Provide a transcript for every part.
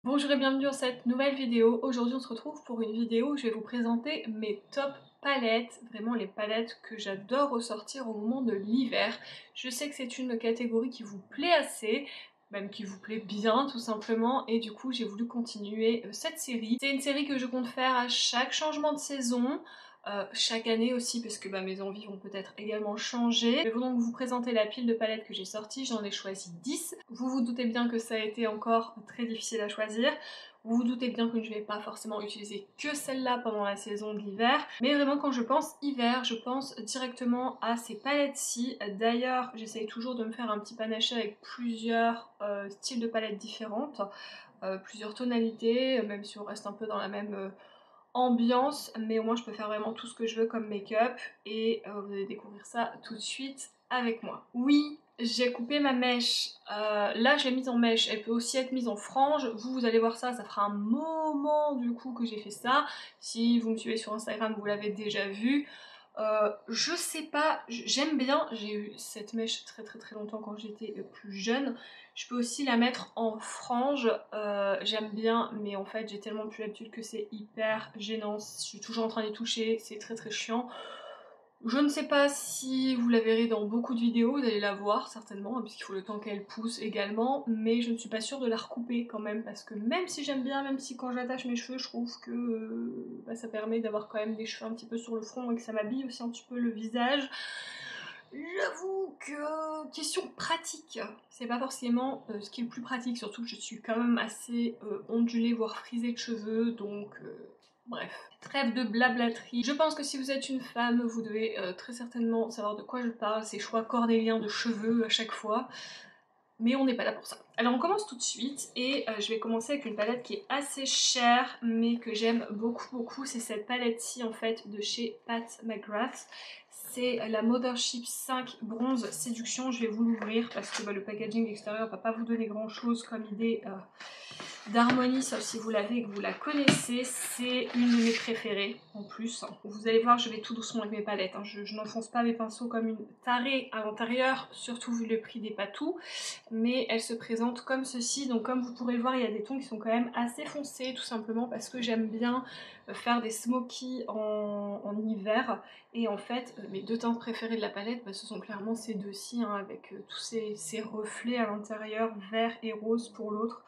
Bonjour et bienvenue dans cette nouvelle vidéo. Aujourd'hui on se retrouve pour une vidéo où je vais vous présenter mes top palettes, vraiment les palettes que j'adore ressortir au moment de l'hiver. Je sais que c'est une catégorie qui vous plaît assez, même qui vous plaît bien tout simplement, et du coup j'ai voulu continuer cette série. C'est une série que je compte faire à chaque changement de saison. Chaque année aussi parce que mes envies vont peut-être également changer. Je vais donc vous présenter la pile de palettes que j'ai sorties, j'en ai choisi 10. Vous vous doutez bien que ça a été encore très difficile à choisir. Vous vous doutez bien que je ne vais pas forcément utiliser que celle-là pendant la saison de l'hiver. Mais vraiment quand je pense hiver, je pense directement à ces palettes-ci. D'ailleurs, j'essaye toujours de me faire un petit panaché avec plusieurs styles de palettes différentes. Plusieurs tonalités, même si on reste un peu dans la même ambiance, mais au moins je peux faire vraiment tout ce que je veux comme make-up et vous allez découvrir ça tout de suite avec moi. Oui, j'ai coupé ma mèche, là je l'ai mise en mèche, elle peut aussi être mise en frange, vous allez voir ça, ça fera un moment du coup que j'ai fait ça. Si vous me suivez sur Instagram, vous l'avez déjà vu. Je sais pas, j'aime bien, j'ai eu cette mèche très longtemps quand j'étais plus jeune. Je peux aussi la mettre en frange, j'aime bien, mais en fait j'ai tellement plus l'habitude que c'est hyper gênant. Je suis toujours en train d'y toucher, c'est très chiant. Je ne sais pas si vous la verrez dans beaucoup de vidéos, vous allez la voir certainement, puisqu'il faut le temps qu'elle pousse également, mais je ne suis pas sûre de la recouper quand même, parce que même si j'aime bien, même si quand j'attache mes cheveux, je trouve que ça permet d'avoir quand même des cheveux un petit peu sur le front et que ça m'habille aussi un petit peu le visage. J'avoue que question pratique, c'est pas forcément ce qui est le plus pratique, surtout que je suis quand même assez ondulée, voire frisée de cheveux, donc bref. Trêve de blablaterie. Je pense que si vous êtes une femme, vous devez très certainement savoir de quoi je parle, ces choix cornéliens de cheveux à chaque fois. Mais on n'est pas là pour ça. Alors on commence tout de suite et je vais commencer avec une palette qui est assez chère mais que j'aime beaucoup. C'est cette palette-ci en fait de chez Pat McGrath. C'est la Mothership 5 Bronze Séduction. Je vais vous l'ouvrir parce que le packaging extérieur va pas vous donner grand chose comme idée d'harmonie, sauf si vous l'avez et que vous la connaissez. C'est une de mes préférées en plus. Vous allez voir, je vais tout doucement avec mes palettes, hein. Je n'enfonce pas mes pinceaux comme une tarée à l'intérieur, surtout vu le prix des patous, mais elle se présente comme ceci. Donc comme vous pourrez le voir, il y a des tons qui sont quand même assez foncés, tout simplement parce que j'aime bien faire des smokies en hiver. Et en fait, mes deux teintes préférées de la palette, ce sont clairement ces deux-ci, hein, avec tous ces reflets à l'intérieur, vert et rose pour l'autre.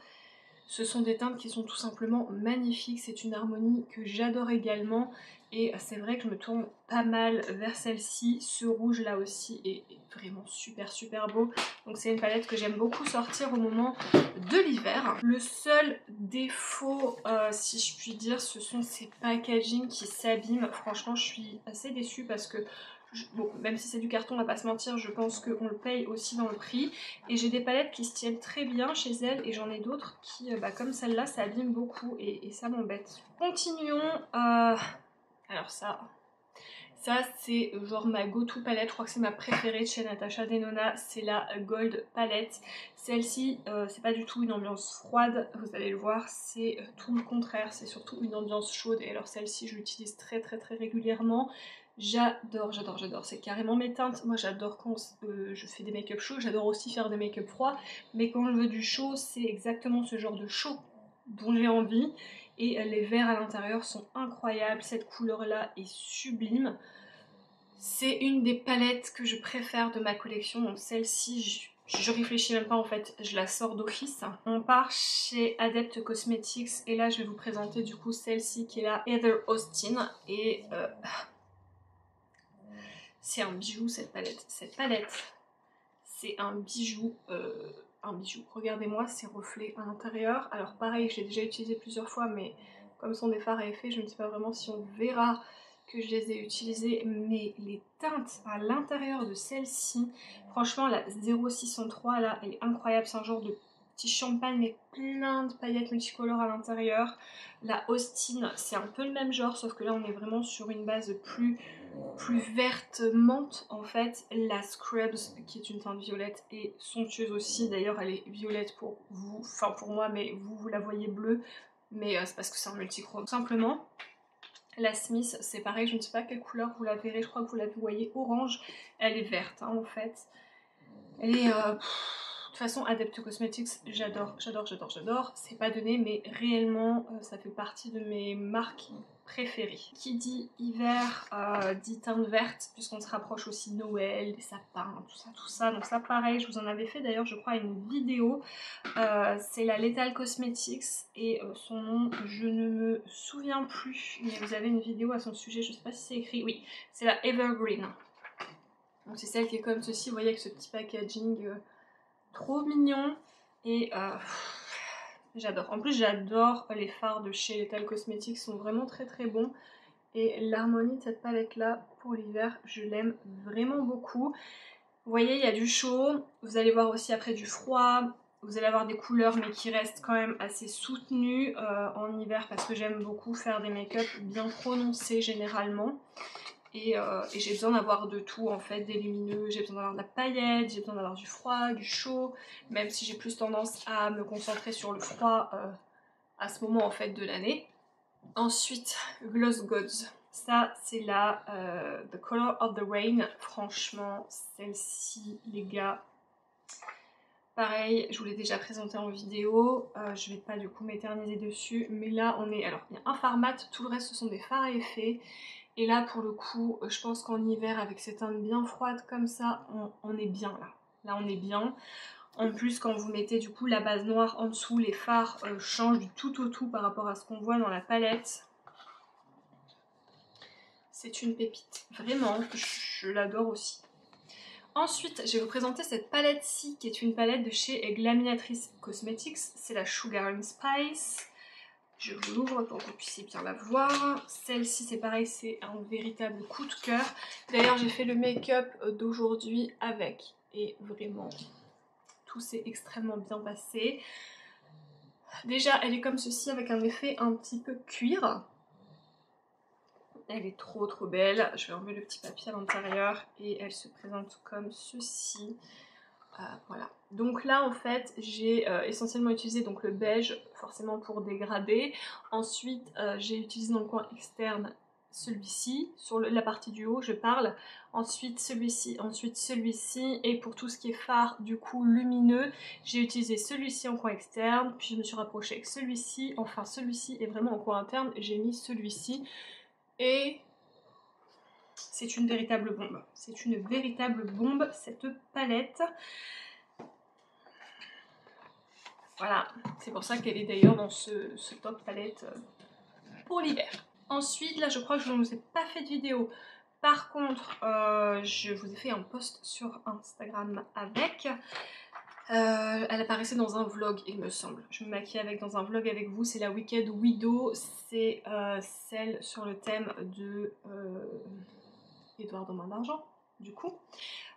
Ce sont des teintes qui sont tout simplement magnifiques, c'est une harmonie que j'adore également et c'est vrai que je me tourne pas mal vers celle-ci. Ce rouge là aussi est vraiment super beau, donc c'est une palette que j'aime beaucoup sortir au moment de l'hiver. Le seul défaut, si je puis dire, ce sont ces packaging qui s'abîment. Franchement je suis assez déçue parce que bon, même si c'est du carton, on va pas se mentir, je pense qu'on le paye aussi dans le prix. Et j'ai des palettes qui se tiennent très bien chez elles et j'en ai d'autres qui, comme celle-là, ça abîme beaucoup et ça m'embête. Continuons. Alors ça c'est genre ma go-to palette, je crois que c'est ma préférée de chez Natasha Denona, c'est la Gold Palette. Celle-ci, c'est pas du tout une ambiance froide, vous allez le voir, c'est tout le contraire, c'est surtout une ambiance chaude. Et alors celle-ci, je l'utilise très régulièrement. J'adore, c'est carrément mes teintes. Moi j'adore quand je fais des make-up chauds, j'adore aussi faire des make-up froids, mais quand je veux du chaud, c'est exactement ce genre de chaud dont j'ai envie. Et les verres à l'intérieur sont incroyables, cette couleur là est sublime. C'est une des palettes que je préfère de ma collection, donc celle-ci je réfléchis même pas en fait, je la sors d'office. On part chez Adept Cosmetics et là je vais vous présenter du coup celle-ci qui est la Heather Austin et c'est un bijou cette palette. Cette palette c'est un bijou. Regardez-moi ces reflets à l'intérieur. Alors pareil, je l'ai déjà utilisé plusieurs fois, mais comme ce sont des fards à effet, je ne sais pas vraiment si on verra que je les ai utilisés, mais les teintes à l'intérieur de celle-ci, franchement la 0603 là, elle est incroyable, c'est un genre de petit champagne mais plein de paillettes multicolores à l'intérieur. La Austin, c'est un peu le même genre, sauf que là on est vraiment sur une base plus verte menthe en fait. La Scrubs qui est une teinte violette est somptueuse aussi, d'ailleurs elle est violette pour vous, enfin pour moi, mais vous la voyez bleue, mais c'est parce que c'est un multichrome tout simplement. La Smith c'est pareil, je ne sais pas quelle couleur vous la verrez, je crois que vous la voyez orange, elle est verte hein, en fait. Elle est... de toute façon, Adept Cosmetics, j'adore, j'adore, j'adore, j'adore. C'est pas donné, mais réellement, ça fait partie de mes marques préférées. Qui dit hiver, dit teinte verte, puisqu'on se rapproche aussi de Noël, des sapins, tout ça, tout ça. Donc ça, pareil, je vous en avais fait d'ailleurs, je crois, une vidéo. C'est la Lethal Cosmetics et son nom, je ne me souviens plus, mais vous avez une vidéo à son sujet, je sais pas si c'est écrit, oui, c'est la Evergreen. Donc c'est celle qui est comme ceci, vous voyez, avec ce petit packaging trop mignon et j'adore. En plus j'adore les fards de chez Lethal Cosmetics, sont vraiment très très bons. Et l'harmonie de cette palette là pour l'hiver, je l'aime vraiment beaucoup. Vous voyez, il y a du chaud, vous allez voir aussi après du froid, vous allez avoir des couleurs mais qui restent quand même assez soutenues en hiver parce que j'aime beaucoup faire des make-up bien prononcés généralement. Et j'ai besoin d'avoir de tout en fait, des lumineux, j'ai besoin d'avoir de la paillette, j'ai besoin d'avoir du froid, du chaud, même si j'ai plus tendance à me concentrer sur le froid à ce moment en fait de l'année. Ensuite, Gloss Gods, ça c'est la The Color of the Rain, franchement celle-ci les gars, pareil, je vous l'ai déjà présenté en vidéo, je vais pas du coup m'éterniser dessus, mais là on est, alors il y a un fard mat, tout le reste ce sont des fards à effet. Et là pour le coup, je pense qu'en hiver avec ces teintes bien froides comme ça, on est bien là. Là on est bien. En plus quand vous mettez du coup la base noire en dessous, les fards changent du tout au tout par rapport à ce qu'on voit dans la palette. C'est une pépite. Vraiment, je l'adore aussi. Ensuite, je vais vous présenter cette palette-ci qui est une palette de chez Glaminatrice Cosmetics. C'est la Sugar and Spice. Je vous l'ouvre pour que vous puissiez bien la voir. Celle-ci, c'est pareil, c'est un véritable coup de cœur. D'ailleurs, j'ai fait le make-up d'aujourd'hui avec. Et vraiment, tout s'est extrêmement bien passé. Déjà, elle est comme ceci avec un effet un petit peu cuir. Elle est trop trop belle. Je vais enlever le petit papier à l'intérieur. Et elle se présente comme ceci. Voilà. Donc là en fait j'ai essentiellement utilisé donc le beige forcément pour dégrader. Ensuite j'ai utilisé dans le coin externe celui-ci, sur la partie du haut je parle. Ensuite celui-ci, et pour tout ce qui est fard du coup lumineux, j'ai utilisé celui-ci en coin externe, puis je me suis rapprochée avec celui-ci, enfin celui-ci et vraiment en coin interne j'ai mis celui-ci. Et c'est une véritable bombe. C'est une véritable bombe cette palette. Voilà, c'est pour ça qu'elle est d'ailleurs dans ce top palette pour l'hiver. Ensuite, là je crois que je ne vous ai pas fait de vidéo. Par contre, je vous ai fait un post sur Instagram avec. Elle apparaissait dans un vlog, il me semble. Je me maquille avec dans un vlog avec vous. C'est la Wicked Widow. C'est celle sur le thème de Edward aux mains d'argent, du coup.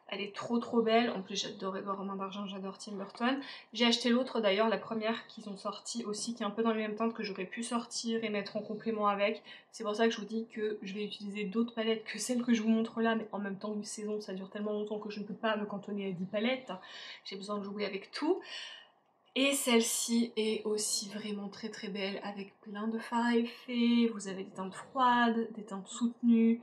Elle est trop trop belle, en plus j'adore Edward aux mains d'argent, j'adore Tim Burton. J'ai acheté l'autre d'ailleurs, la première qu'ils ont sortie aussi, qui est un peu dans les mêmes teintes que j'aurais pu sortir et mettre en complément avec. C'est pour ça que je vous dis que je vais utiliser d'autres palettes que celles que je vous montre là, mais en même temps une saison ça dure tellement longtemps que je ne peux pas me cantonner à 10 palettes. J'ai besoin de jouer avec tout. Et celle-ci est aussi vraiment très très belle, avec plein de fards à effet, vous avez des teintes froides, des teintes soutenues.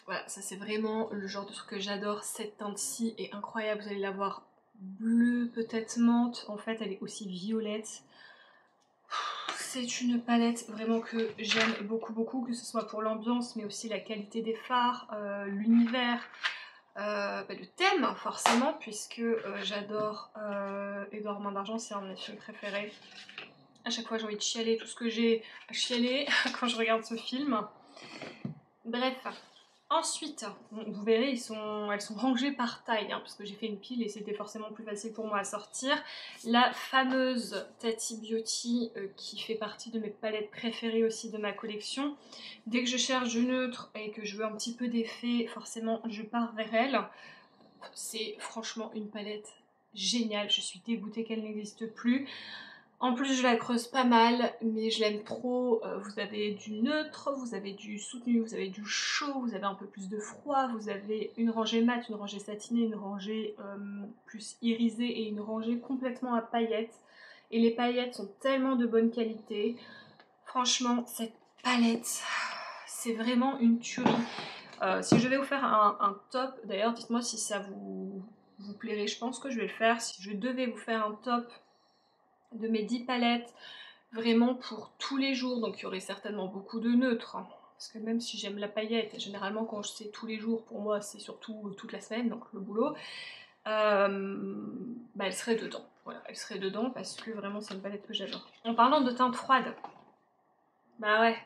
Voilà, ça c'est vraiment le genre de truc que j'adore. Cette teinte-ci est incroyable, vous allez la voir bleue, peut-être menthe. En fait, elle est aussi violette. C'est une palette vraiment que j'aime beaucoup beaucoup, que ce soit pour l'ambiance, mais aussi la qualité des fards, l'univers, le thème forcément, puisque j'adore Edward aux mains d'argent, c'est un de mes films préférés. À chaque fois j'ai envie de chialer tout ce que j'ai à chialer quand je regarde ce film. Bref. Ensuite, vous verrez, elles sont rangées par taille, hein, parce que j'ai fait une pile et c'était forcément plus facile pour moi à sortir. La fameuse Tati Beauty, qui fait partie de mes palettes préférées aussi de ma collection. Dès que je cherche du neutre et que je veux un petit peu d'effet, forcément je pars vers elle. C'est franchement une palette géniale, je suis dégoûtée qu'elle n'existe plus. En plus je la creuse pas mal, mais je l'aime trop. Vous avez du neutre, vous avez du soutenu, vous avez du chaud, vous avez un peu plus de froid, vous avez une rangée mat, une rangée satinée, une rangée plus irisée et une rangée complètement à paillettes. Et les paillettes sont tellement de bonne qualité. Franchement, cette palette, c'est vraiment une tuerie. Si je vais vous faire un top, d'ailleurs dites-moi si ça vous vous plairait. Je pense que je vais le faire. Si je devais vous faire un top de mes 10 palettes, vraiment pour tous les jours, donc il y aurait certainement beaucoup de neutres, hein, parce que même si j'aime la paillette, généralement quand je sais tous les jours, pour moi c'est surtout toute la semaine, donc le boulot, bah elle serait dedans. Voilà, elle serait dedans parce que vraiment c'est une palette que j'adore. En parlant de teinte froide, bah ouais,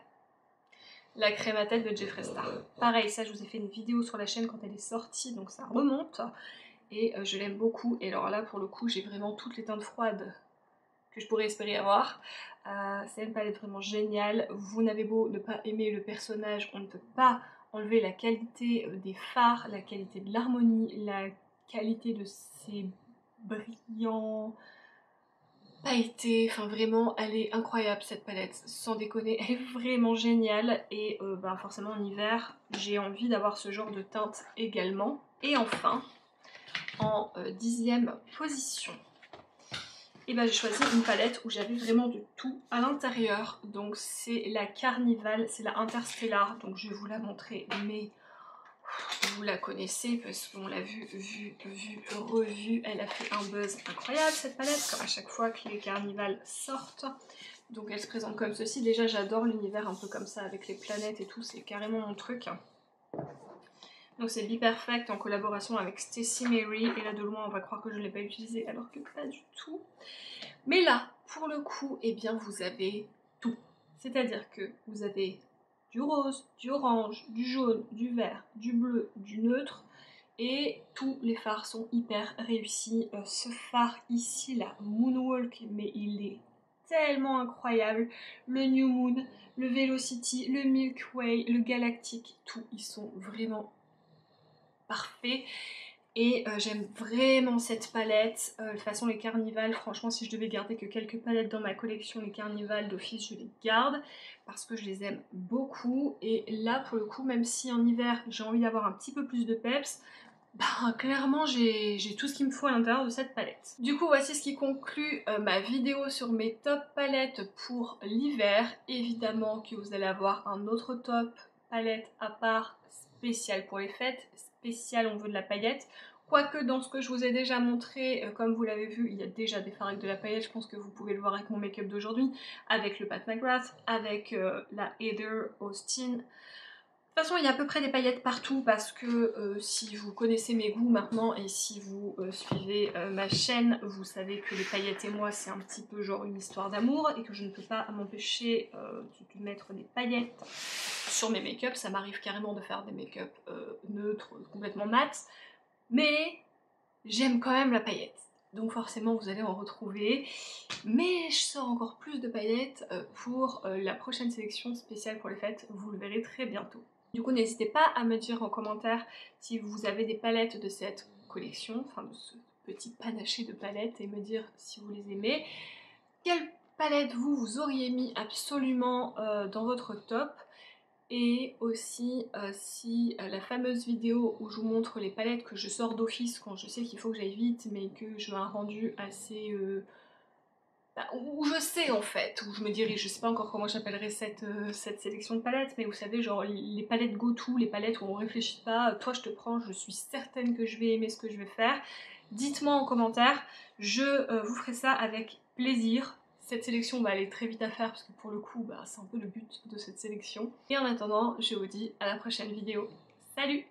la crème à tête de Jeffree Star. Pareil, ça je vous ai fait une vidéo sur la chaîne quand elle est sortie, donc ça remonte, et je l'aime beaucoup. Et alors là pour le coup j'ai vraiment toutes les teintes froides que je pourrais espérer avoir. C'est une palette vraiment géniale. Vous n'avez beau ne pas aimer le personnage, on ne peut pas enlever la qualité des fards, la qualité de l'harmonie, la qualité de ses brillants pailletés. Enfin vraiment, elle est incroyable cette palette, sans déconner, elle est vraiment géniale. Et bah, forcément en hiver, j'ai envie d'avoir ce genre de teinte également. Et enfin, en 10e position, et ben j'ai choisi une palette où j'avais vraiment de tout à l'intérieur. Donc c'est la Carnival, c'est la Interstellar, donc je vais vous la montrer, mais vous la connaissez parce qu'on l'a vue, revue, elle a fait un buzz incroyable cette palette, comme à chaque fois que les Carnival sortent. Donc elle se présente comme ceci. Déjà j'adore l'univers un peu comme ça avec les planètes et tout, c'est carrément mon truc. Donc c'est Be Perfect en collaboration avec Stacey Mary, et là de loin on va croire que je ne l'ai pas utilisé alors que pas du tout. Mais là, pour le coup, eh bien vous avez tout. C'est-à-dire que vous avez du rose, du orange, du jaune, du vert, du bleu, du neutre, et tous les fards sont hyper réussis. Ce phare ici, la Moonwalk, mais il est tellement incroyable. Le New Moon, le Velocity, le Milky Way, le Galactic, tout, ils sont vraiment parfaits. Et j'aime vraiment cette palette. De toute façon les Carnival, franchement si je devais garder que quelques palettes dans ma collection, les Carnival d'office je les garde parce que je les aime beaucoup. Et là pour le coup, même si en hiver j'ai envie d'avoir un petit peu plus de peps, bah clairement j'ai tout ce qu'il me faut à l'intérieur de cette palette. Du coup voici ce qui conclut ma vidéo sur mes top palettes pour l'hiver. Évidemment que vous allez avoir un autre top palette à part, spécial pour les fêtes, spécial on veut de la paillette. Quoique dans ce que je vous ai déjà montré, comme vous l'avez vu, il y a déjà des fards avec de la paillette, je pense que vous pouvez le voir avec mon make-up d'aujourd'hui, avec le Pat McGrath, avec la Heather Austin. De toute façon, il y a à peu près des paillettes partout parce que si vous connaissez mes goûts maintenant et si vous suivez ma chaîne, vous savez que les paillettes et moi, c'est un petit peu genre une histoire d'amour et que je ne peux pas m'empêcher de mettre des paillettes sur mes make-up. Ça m'arrive carrément de faire des make-up neutres, complètement mat, mais j'aime quand même la paillette. Donc forcément vous allez en retrouver, mais je sors encore plus de paillettes pour la prochaine sélection spéciale pour les fêtes, vous le verrez très bientôt. Du coup n'hésitez pas à me dire en commentaire si vous avez des palettes de cette collection, enfin de ce petit panaché de palettes, et me dire si vous les aimez. Quelle palette vous auriez mis absolument dans votre top? Et aussi si la fameuse vidéo où je vous montre les palettes que je sors d'office quand je sais qu'il faut que j'aille vite mais que je veux un rendu assez... où je sais en fait, où je me dirige, je sais pas encore comment j'appellerais cette sélection de palettes, mais vous savez genre les palettes go-to, les palettes où on réfléchit pas, toi je te prends, je suis certaine que je vais aimer ce que je vais faire. Dites-moi en commentaire, je vous ferai ça avec plaisir. Cette sélection va aller très vite à faire parce que pour le coup bah, c'est un peu le but de cette sélection. Et en attendant, je vous dis à la prochaine vidéo. Salut!